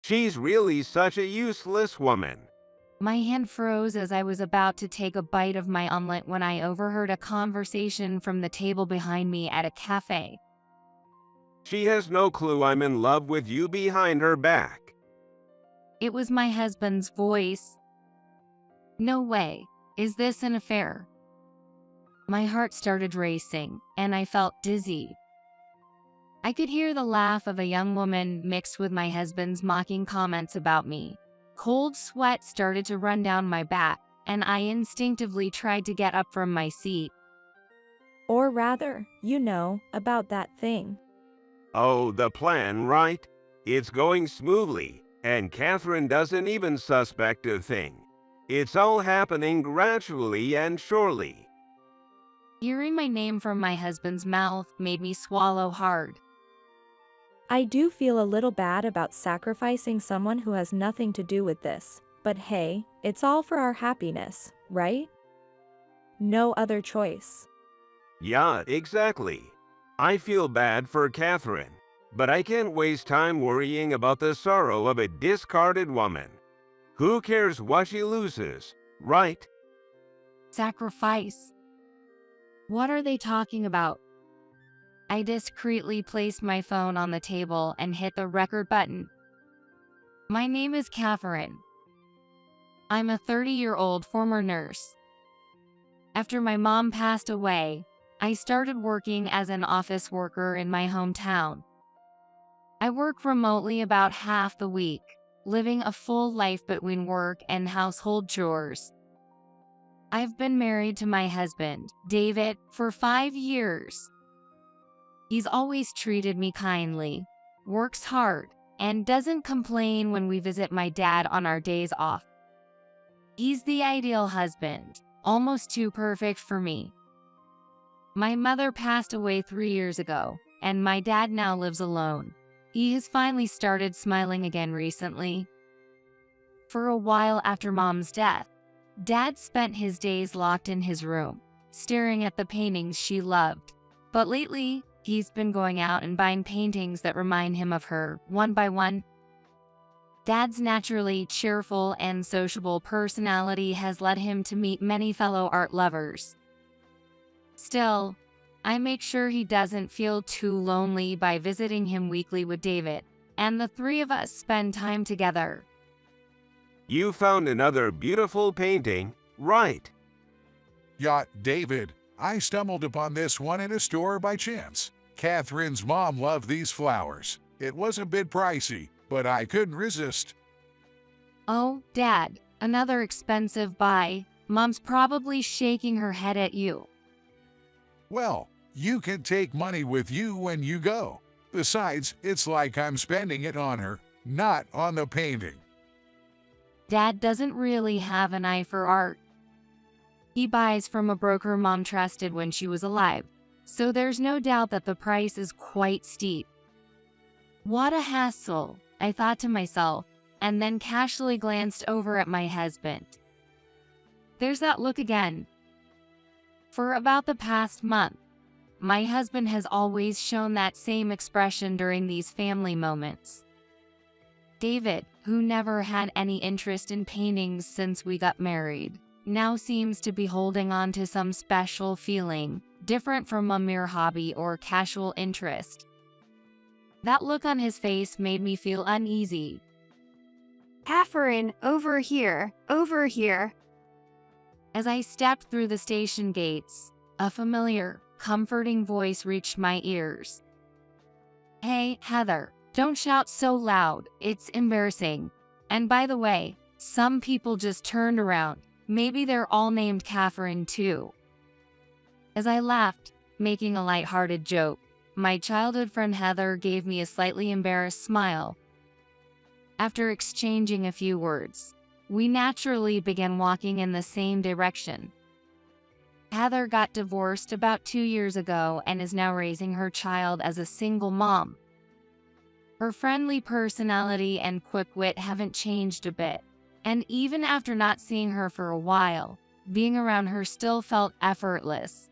She's really such a useless woman. My hand froze as I was about to take a bite of my omelet when I overheard a conversation from the table behind me at a cafe. She has no clue I'm in love with you behind her back. It was my husband's voice. No way. Is this an affair? My heart started racing, and I felt dizzy. I could hear the laugh of a young woman mixed with my husband's mocking comments about me. Cold sweat started to run down my back, and I instinctively tried to get up from my seat. Or rather, about that thing. Oh, the plan, right? It's going smoothly, and Catherine doesn't even suspect a thing. It's all happening gradually and surely. Hearing my name from my husband's mouth made me swallow hard. I do feel a little bad about sacrificing someone who has nothing to do with this, but hey, it's all for our happiness, right? No other choice. Yeah, exactly. I feel bad for Catherine, but I can't waste time worrying about the sorrow of a discarded woman. Who cares what she loses, right? Sacrifice. What are they talking about? I discreetly placed my phone on the table and hit the record button. My name is Catherine. I'm a 30-year-old former nurse. After my mom passed away, I started working as an office worker in my hometown. I work remotely about half the week, living a full life between work and household chores. I've been married to my husband, David, for 5 years. He's always treated me kindly, works hard, and doesn't complain when we visit my dad on our days off. He's the ideal husband, almost too perfect for me. My mother passed away 3 years ago, and my dad now lives alone. He has finally started smiling again recently. For a while after Mom's death, Dad spent his days locked in his room, staring at the paintings she loved. But lately, he's been going out and buying paintings that remind him of her, one by one. Dad's naturally cheerful and sociable personality has led him to meet many fellow art lovers. Still, I make sure he doesn't feel too lonely by visiting him weekly with David, and the three of us spend time together. You found another beautiful painting, right? Yeah, David, I stumbled upon this one in a store by chance. Catherine's mom loved these flowers. It was a bit pricey, but I couldn't resist. Oh, Dad, another expensive buy. Mom's probably shaking her head at you. Well, you can take money with you when you go. Besides, it's like I'm spending it on her, not on the painting. Dad doesn't really have an eye for art. He buys from a broker Mom trusted when she was alive, so there's no doubt that the price is quite steep. What a hassle, I thought to myself, and then casually glanced over at my husband. There's that look again. For about the past month, my husband has always shown that same expression during these family moments. David, who never had any interest in paintings since we got married, now seems to be holding on to some special feeling, different from a mere hobby or casual interest. That look on his face made me feel uneasy. Catherine, over here, over here. As I stepped through the station gates, a familiar, comforting voice reached my ears. Hey, Heather, don't shout so loud, it's embarrassing. And by the way, some people just turned around. Maybe they're all named Catherine too. As I laughed, making a lighthearted joke, my childhood friend Heather gave me a slightly embarrassed smile. After exchanging a few words, we naturally began walking in the same direction. Heather got divorced about 2 years ago and is now raising her child as a single mom. Her friendly personality and quick wit haven't changed a bit, and even after not seeing her for a while, being around her still felt effortless.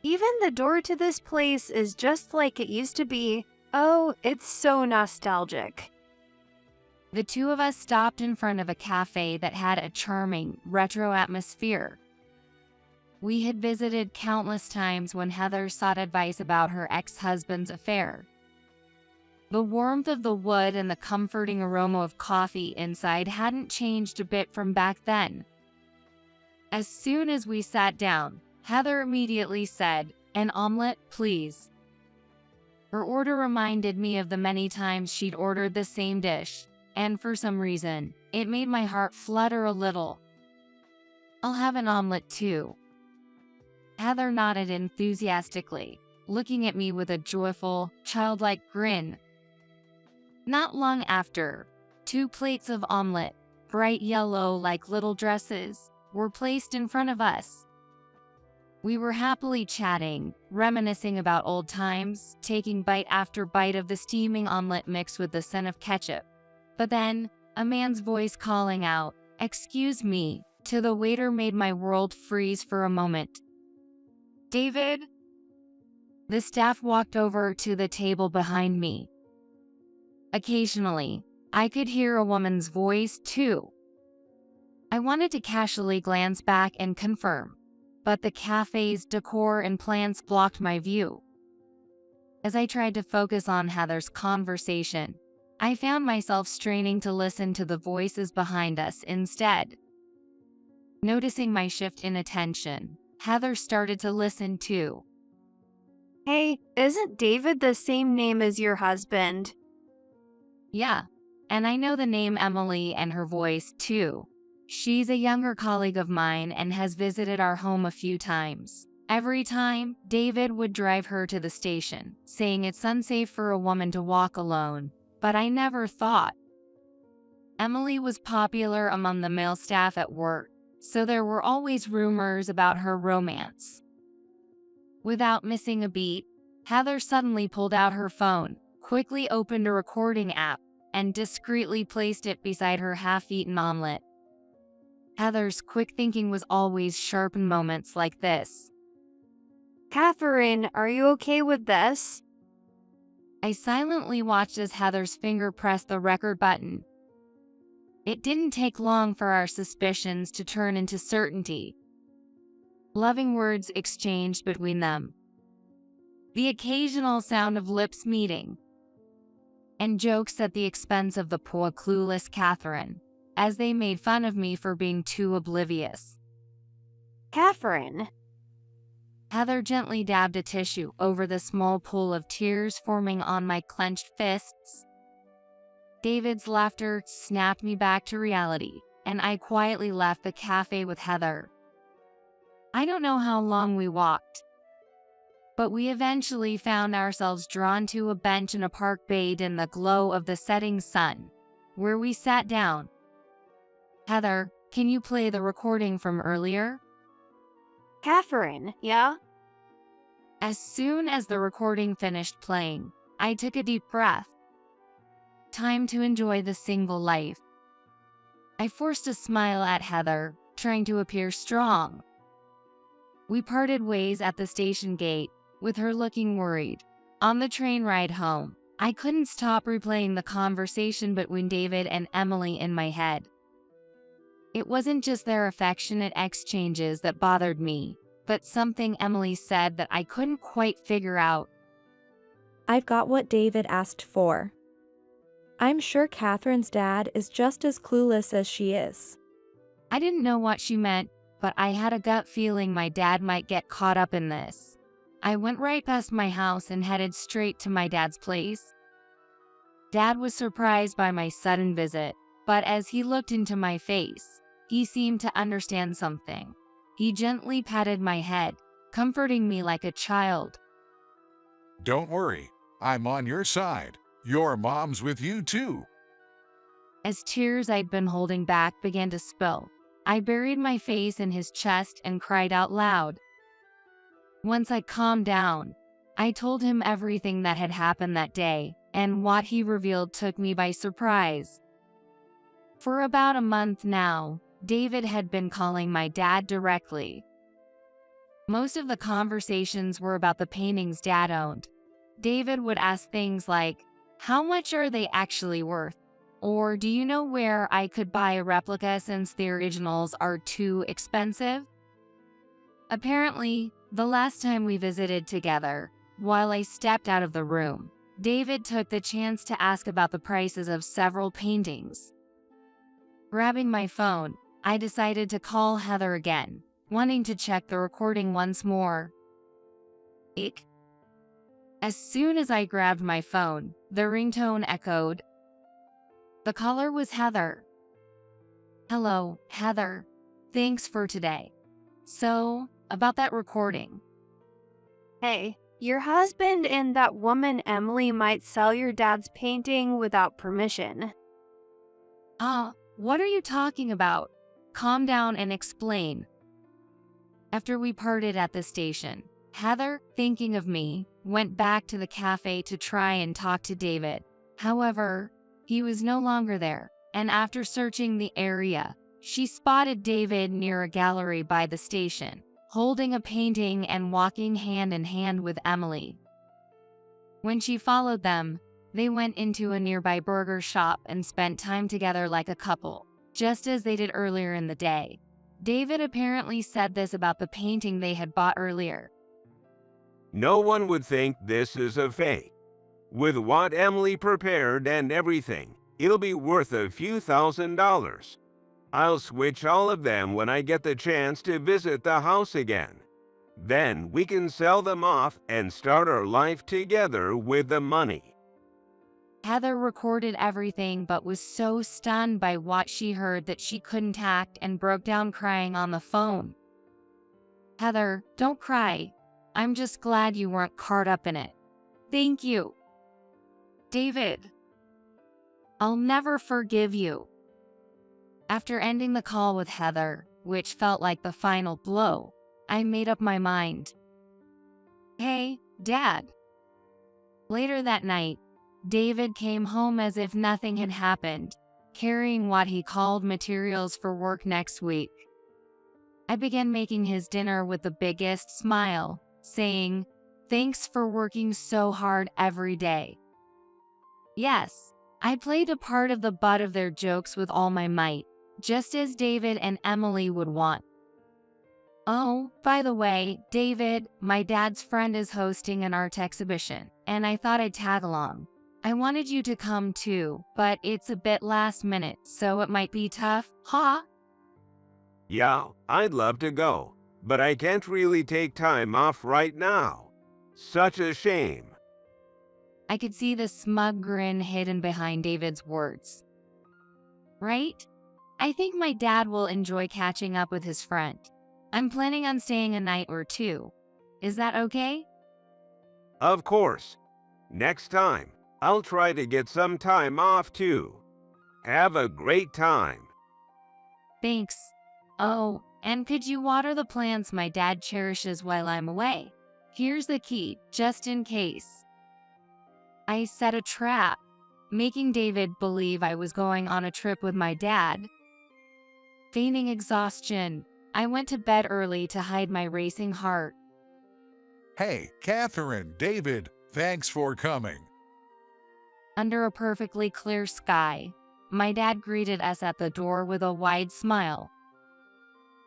Even the door to this place is just like it used to be. Oh, it's so nostalgic. The two of us stopped in front of a cafe that had a charming, retro atmosphere. We had visited countless times when Heather sought advice about her ex-husband's affair. The warmth of the wood and the comforting aroma of coffee inside hadn't changed a bit from back then. As soon as we sat down, Heather immediately said, "An omelet, please." Her order reminded me of the many times she'd ordered the same dish, and for some reason, it made my heart flutter a little. "I'll have an omelet too." Heather nodded enthusiastically, looking at me with a joyful, childlike grin. Not long after, 2 plates of omelet, bright yellow like little dresses, were placed in front of us. We were happily chatting, reminiscing about old times, taking bite after bite of the steaming omelet mixed with the scent of ketchup. But then, a man's voice calling out, "Excuse me," to the waiter made my world freeze for a moment. "David?" The staff walked over to the table behind me. Occasionally, I could hear a woman's voice too. I wanted to casually glance back and confirm, but the cafe's decor and plants blocked my view. As I tried to focus on Heather's conversation, I found myself straining to listen to the voices behind us instead. Noticing my shift in attention, Heather started to listen too. Hey, isn't David the same name as your husband? Yeah, and I know the name Emily and her voice too. She's a younger colleague of mine and has visited our home a few times. Every time, David would drive her to the station, saying it's unsafe for a woman to walk alone, but I never thought. Emily was popular among the male staff at work, so there were always rumors about her romance. Without missing a beat, Heather suddenly pulled out her phone, quickly opened a recording app, and discreetly placed it beside her half-eaten omelet. Heather's quick thinking was always sharp in moments like this. Catherine, are you okay with this? I silently watched as Heather's finger pressed the record button. It didn't take long for our suspicions to turn into certainty. Loving words exchanged between them. The occasional sound of lips meeting. And jokes at the expense of the poor clueless Catherine, as they made fun of me for being too oblivious. Catherine. Heather gently dabbed a tissue over the small pool of tears forming on my clenched fists. David's laughter snapped me back to reality, and I quietly left the cafe with Heather. I don't know how long we walked, but we eventually found ourselves drawn to a bench in a park bathed in the glow of the setting sun, where we sat down. "Heather, can you play the recording from earlier?" Catherine, yeah? As soon as the recording finished playing, I took a deep breath. Time to enjoy the single life. I forced a smile at Heather, trying to appear strong. We parted ways at the station gate, with her looking worried. On the train ride home, I couldn't stop replaying the conversation between David and Emily in my head. It wasn't just their affectionate exchanges that bothered me, but something Emily said that I couldn't quite figure out. "I've got what David asked for." I'm sure Catherine's dad is just as clueless as she is. I didn't know what she meant, but I had a gut feeling my dad might get caught up in this. I went right past my house and headed straight to my dad's place. Dad was surprised by my sudden visit, but as he looked into my face, he seemed to understand something. He gently patted my head, comforting me like a child. Don't worry, I'm on your side. Your mom's with you too. As tears I'd been holding back began to spill, I buried my face in his chest and cried out loud. Once I calmed down, I told him everything that had happened that day, and what he revealed took me by surprise. For about a month now, David had been calling my dad directly. Most of the conversations were about the paintings Dad owned. David would ask things like, "How much are they actually worth?" Or do you know where I could buy a replica since the originals are too expensive? Apparently, the last time we visited together, while I stepped out of the room, David took the chance to ask about the prices of several paintings. Grabbing my phone, I decided to call Heather again, wanting to check the recording once more. Eek. As soon as I grabbed my phone, the ringtone echoed. The caller was Heather. Hello, Heather. Thanks for today. So, about that recording. Hey, your husband and that woman Emily might sell your dad's painting without permission. What are you talking about? Calm down and explain. After we parted at the station, Heather, thinking of me, went back to the cafe to try and talk to David. However, he was no longer there, and after searching the area, she spotted David near a gallery by the station, holding a painting and walking hand in hand with Emily. When she followed them, they went into a nearby burger shop and spent time together like a couple, just as they did earlier in the day. David apparently said this about the painting they had bought earlier. No one would think this is a fake. With what Emily prepared and everything, it'll be worth a few $1,000s. I'll switch all of them when I get the chance to visit the house again. Then we can sell them off and start our life together with the money. Heather recorded everything but was so stunned by what she heard that she couldn't act and broke down crying on the phone. Heather, don't cry. I'm just glad you weren't caught up in it. Thank you. David, I'll never forgive you. After ending the call with Heather, which felt like the final blow, I made up my mind. Hey, Dad. Later that night, David came home as if nothing had happened, carrying what he called materials for work next week. I began making his dinner with the biggest smile, saying, "Thanks for working so hard every day." Yes, I played a part of the butt of their jokes with all my might, just as David and Emily would want. Oh, by the way, David, my dad's friend is hosting an art exhibition, and I thought I'd tag along. I wanted you to come too, but it's a bit last minute, so it might be tough, huh? Yeah, I'd love to go, but I can't really take time off right now. Such a shame. I could see the smug grin hidden behind David's words. Right? I think my dad will enjoy catching up with his friend. I'm planning on staying a night or two. Is that okay? Of course. Next time, I'll try to get some time off too. Have a great time. Thanks. Oh, and could you water the plants my dad cherishes while I'm away? Here's the key, just in case. I set a trap, making David believe I was going on a trip with my dad. Feigning exhaustion, I went to bed early to hide my racing heart. Hey, Catherine, David, thanks for coming. Under a perfectly clear sky, my dad greeted us at the door with a wide smile.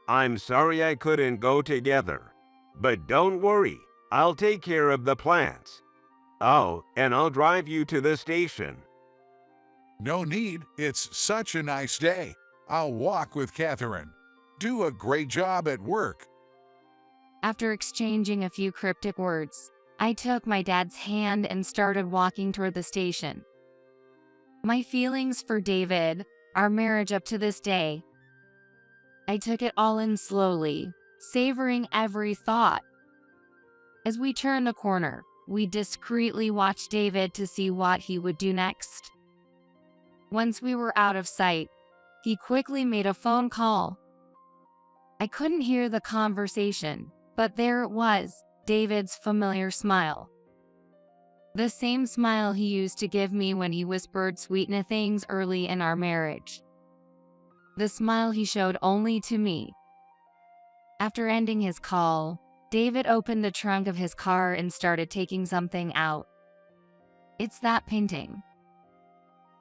I'm sorry I couldn't go together, but don't worry, I'll take care of the plants. Oh, and I'll drive you to the station. No need, it's such a nice day. I'll walk with Catherine. Do a great job at work. After exchanging a few cryptic words, I took my dad's hand and started walking toward the station. My feelings for David, our marriage up to this day. I took it all in slowly, savoring every thought. As we turned the corner, we discreetly watched David to see what he would do next. Once we were out of sight, he quickly made a phone call. I couldn't hear the conversation, but there it was, David's familiar smile. The same smile he used to give me when he whispered sweet things early in our marriage. The smile he showed only to me. After ending his call, David opened the trunk of his car and started taking something out. It's that painting.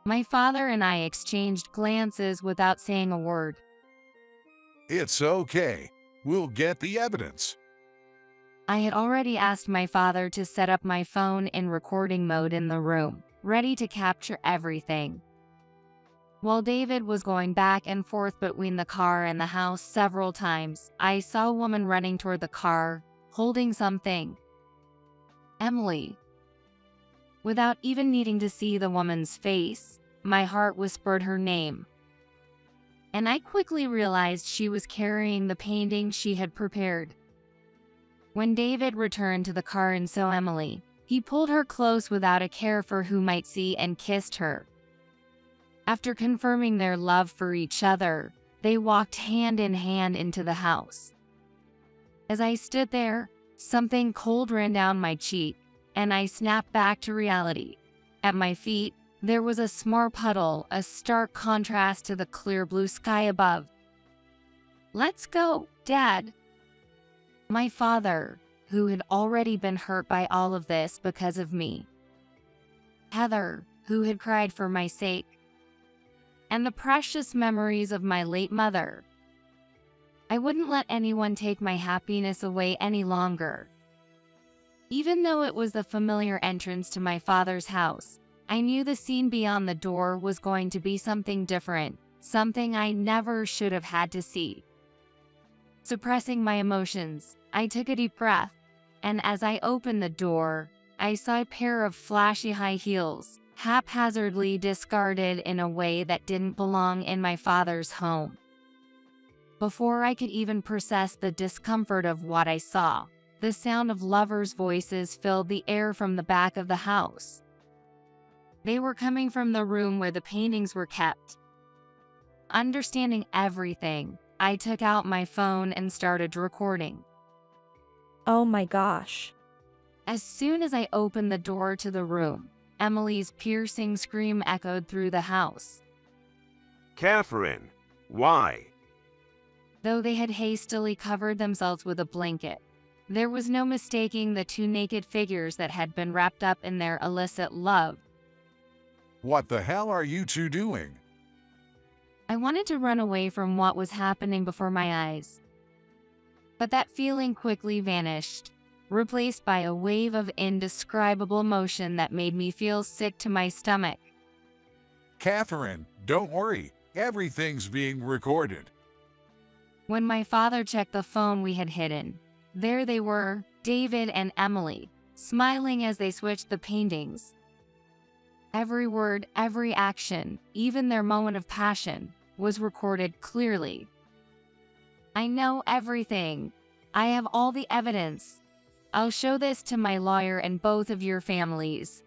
My father and I exchanged glances without saying a word. It's okay. We'll get the evidence. I had already asked my father to set up my phone in recording mode in the room, ready to capture everything. While David was going back and forth between the car and the house several times, I saw a woman running toward the car, holding something. Emily. Without even needing to see the woman's face, my heart whispered her name. And I quickly realized she was carrying the painting she had prepared. When David returned to the car and saw Emily, he pulled her close without a care for who might see and kissed her. After confirming their love for each other, they walked hand in hand into the house. As I stood there, something cold ran down my cheek, and I snapped back to reality. At my feet, there was a small puddle, a stark contrast to the clear blue sky above. "Let's go, Dad." My father, who had already been hurt by all of this because of me. Heather, who had cried for my sake. And the precious memories of my late mother. I wouldn't let anyone take my happiness away any longer. Even though it was the familiar entrance to my father's house, I knew the scene beyond the door was going to be something different, something I never should have had to see. Suppressing my emotions, I took a deep breath, and as I opened the door, I saw a pair of flashy high heels, haphazardly discarded in a way that didn't belong in my father's home. Before I could even process the discomfort of what I saw, the sound of lovers' voices filled the air from the back of the house. They were coming from the room where the paintings were kept. Understanding everything, I took out my phone and started recording. Oh my gosh. As soon as I opened the door to the room, Emily's piercing scream echoed through the house. Catherine, why? Though they had hastily covered themselves with a blanket, there was no mistaking the two naked figures that had been wrapped up in their illicit love. What the hell are you two doing? I wanted to run away from what was happening before my eyes. But that feeling quickly vanished, replaced by a wave of indescribable emotion that made me feel sick to my stomach. Catherine, don't worry. Everything's being recorded. When my father checked the phone we had hidden, there they were, David and Emily, smiling as they switched the paintings. Every word, every action, even their moment of passion, was recorded clearly. I know everything. I have all the evidence. I'll show this to my lawyer and both of your families.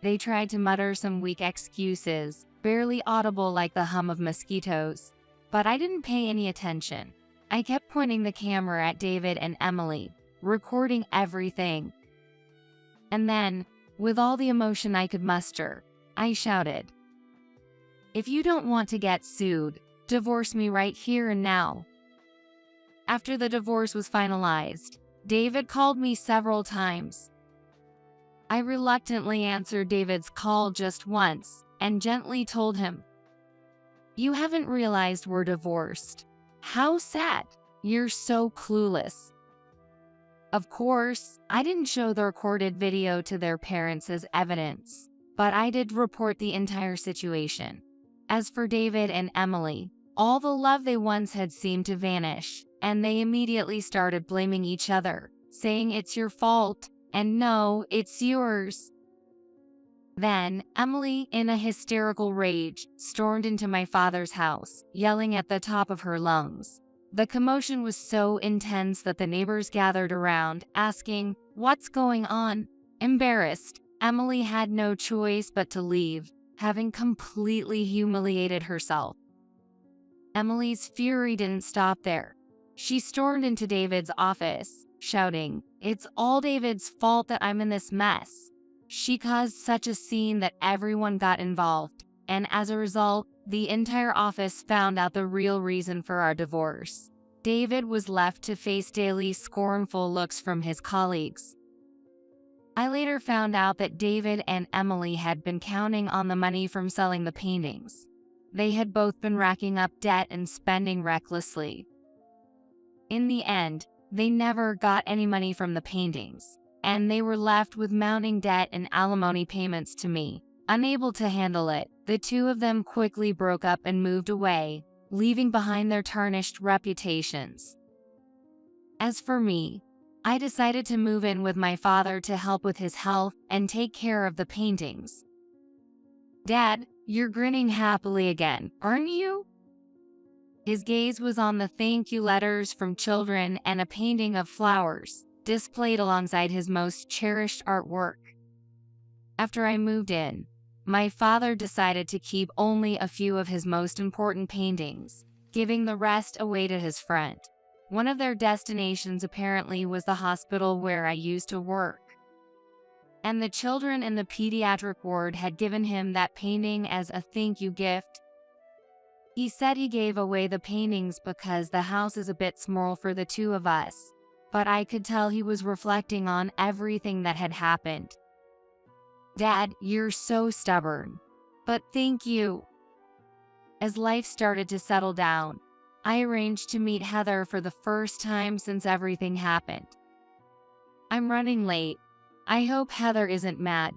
They tried to mutter some weak excuses, barely audible like the hum of mosquitoes, but I didn't pay any attention. I kept pointing the camera at David and Emily, recording everything. And then, with all the emotion I could muster, I shouted, "If you don't want to get sued, divorce me right here and now." After the divorce was finalized, David called me several times. I reluctantly answered David's call just once and gently told him, "You haven't realized we're divorced. How sad. You're so clueless." Of course, I didn't show the recorded video to their parents as evidence, but I did report the entire situation. As for David and Emily, all the love they once had seemed to vanish, and they immediately started blaming each other, saying it's your fault, and no, it's yours. Then, Emily, in a hysterical rage, stormed into my father's house, yelling at the top of her lungs. The commotion was so intense that the neighbors gathered around, asking, "What's going on?" Embarrassed, Emily had no choice but to leave, having completely humiliated herself. Emily's fury didn't stop there. She stormed into David's office, shouting, "It's all David's fault that I'm in this mess." She caused such a scene that everyone got involved, and as a result, the entire office found out the real reason for our divorce. David was left to face daily scornful looks from his colleagues. I later found out that David and Emily had been counting on the money from selling the paintings. They had both been racking up debt and spending recklessly. In the end, they never got any money from the paintings, and they were left with mounting debt and alimony payments to me. Unable to handle it, the two of them quickly broke up and moved away, leaving behind their tarnished reputations. As for me, I decided to move in with my father to help with his health and take care of the paintings. Dad, you're grinning happily again, aren't you? His gaze was on the thank you letters from children and a painting of flowers, displayed alongside his most cherished artwork. After I moved in, my father decided to keep only a few of his most important paintings, giving the rest away to his friend. One of their destinations apparently was the hospital where I used to work. And the children in the pediatric ward had given him that painting as a thank you gift. He said he gave away the paintings because the house is a bit small for the two of us, but I could tell he was reflecting on everything that had happened. Dad, you're so stubborn. But thank you. As life started to settle down, I arranged to meet Heather for the first time since everything happened. I'm running late. I hope Heather isn't mad.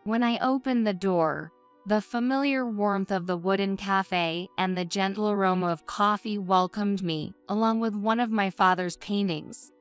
When I opened the door, the familiar warmth of the wooden cafe and the gentle aroma of coffee welcomed me, along with one of my father's paintings.